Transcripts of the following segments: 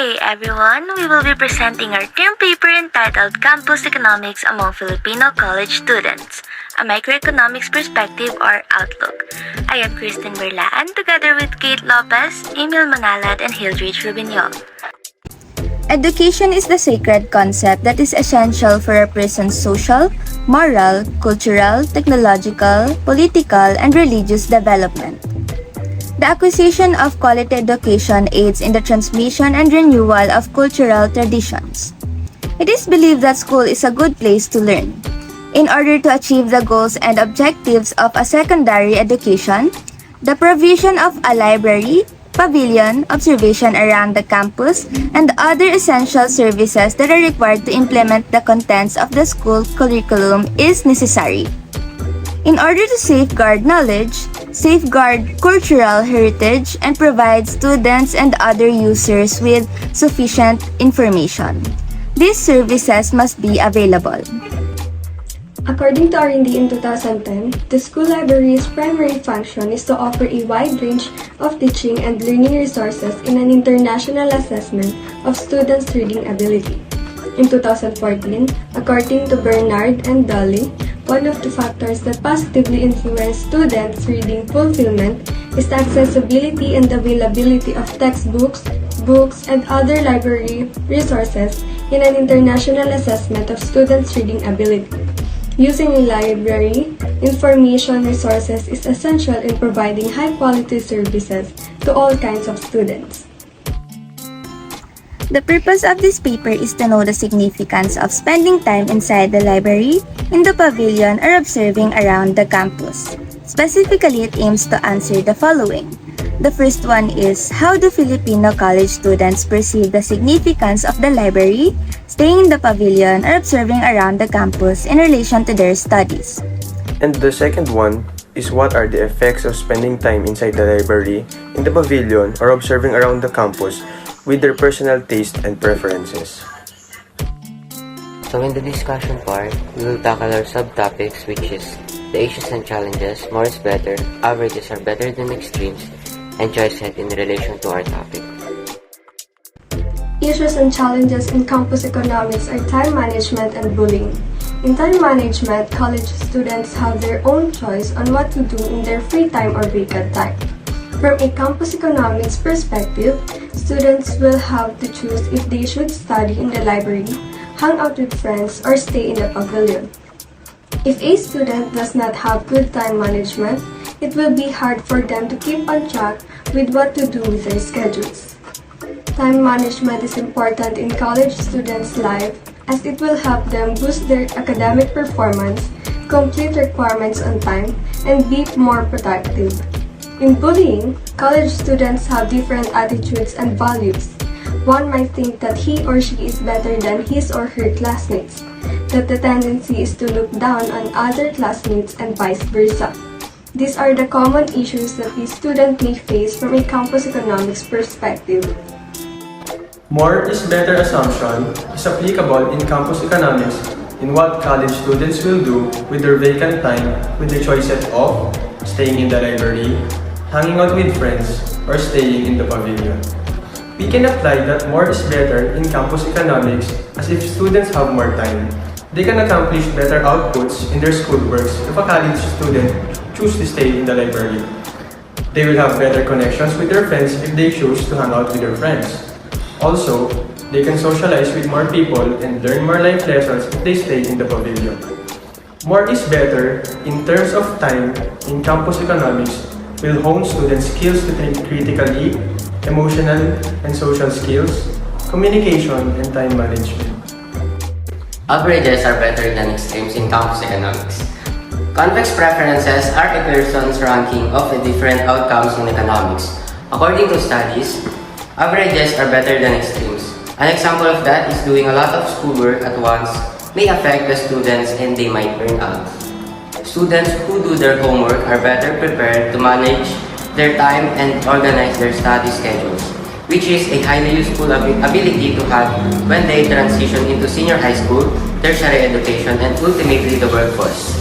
Today, everyone, we will be presenting our term paper entitled Campus Economics Among Filipino College Students, a Microeconomics Perspective or Outlook. I am Kristen Berlaan together with Kate Lopez, Emil Manalad, and Hildrich Rubinyol. Education is the sacred concept that is essential for a person's social, moral, cultural, technological, political, and religious development. The acquisition of quality education aids in the transmission and renewal of cultural traditions. It is believed that school is a good place to learn. In order to achieve the goals and objectives of a secondary education, the provision of a library, pavilion, observation around the campus, and other essential services that are required to implement the contents of the school curriculum is necessary. In order to safeguard knowledge, safeguard cultural heritage, and provide students and other users with sufficient information, these services must be available. According to R&D in 2010, the school library's primary function is to offer a wide range of teaching and learning resources in an international assessment of students' reading ability. In 2014, according to Bernard and Dolly, one of the factors that positively influence students' reading fulfillment is the accessibility and availability of textbooks, books, and other library resources in an international assessment of students' reading ability. Using a library, information resources is essential in providing high-quality services to all kinds of students. The purpose of this paper is to know the significance of spending time inside the library, in the pavilion, or observing around the campus. Specifically, it aims to answer the following. The first one is, how do Filipino college students perceive the significance of the library, staying in the pavilion, or observing around the campus in relation to their studies? And the second one is, what are the effects of spending time inside the library, in the pavilion, or observing around the campus with their personal taste and preferences? So in the discussion part, we will tackle our subtopics, which is the issues and challenges, more is better, averages are better than extremes, and choice set in relation to our topic. Issues and challenges in campus economics are time management and bullying. In time management, college students have their own choice on what to do in their free time or vacant time. From a campus economics perspective, students will have to choose if they should study in the library, hang out with friends, or stay in the pavilion. If a student does not have good time management, it will be hard for them to keep on track with what to do with their schedules. Time management is important in college students' life as it will help them boost their academic performance, complete requirements on time, and be more productive. In bullying, college students have different attitudes and values. One might think that he or she is better than his or her classmates, that the tendency is to look down on other classmates and vice versa. These are the common issues that a student may face from a campus economics perspective. More is better assumption is applicable in campus economics in what college students will do with their vacant time with the choices of staying in the library, hanging out with friends, or staying in the pavilion. We can apply that more is better in campus economics as if students have more time, they can accomplish better outputs in their schoolworks if a college student choose to stay in the library. They will have better connections with their friends if they choose to hang out with their friends. Also, they can socialize with more people and learn more life lessons if they stay in the pavilion. More is better in terms of time in campus economics will hone students' skills to think critically, emotional and social skills, communication, and time management. Averages are better than extremes in campus economics. Convex preferences are a person's ranking of the different outcomes in economics. According to studies, averages are better than extremes. An example of that is doing a lot of schoolwork at once may affect the students and they might burn out. Students who do their homework are better prepared to manage their time and organize their study schedules, which is a highly useful ability to have when they transition into senior high school, tertiary education, and ultimately the workforce.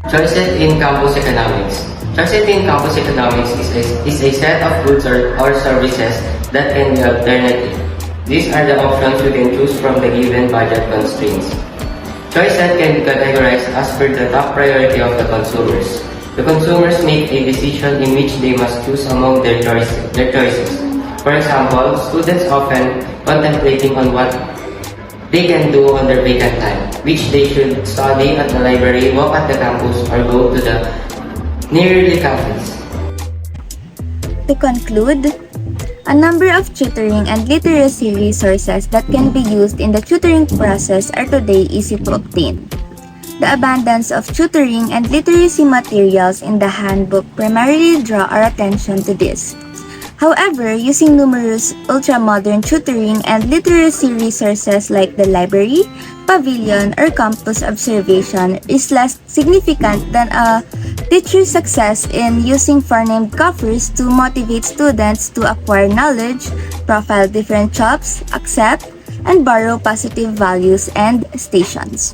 Choices in campus economics. Choices in campus economics is a set of goods or services that can be alternative. These are the options we can choose from the given budget constraints. Choice set can be categorized as per the top priority of the consumers. The consumers make a decision in which they must choose among their choices. For example, students often contemplating on what they can do on their vacant time, which they should study at the library, walk at the campus, or go to the nearby cafes. To conclude, a number of tutoring and literacy resources that can be used in the tutoring process are today easy to obtain. The abundance of tutoring and literacy materials in the handbook primarily draw our attention to this. However, using numerous ultra-modern tutoring and literacy resources like the library, pavilion, or campus observation is less significant than a teacher's success in using forenamed coffers to motivate students to acquire knowledge, profile different jobs, accept, and borrow positive values and stations.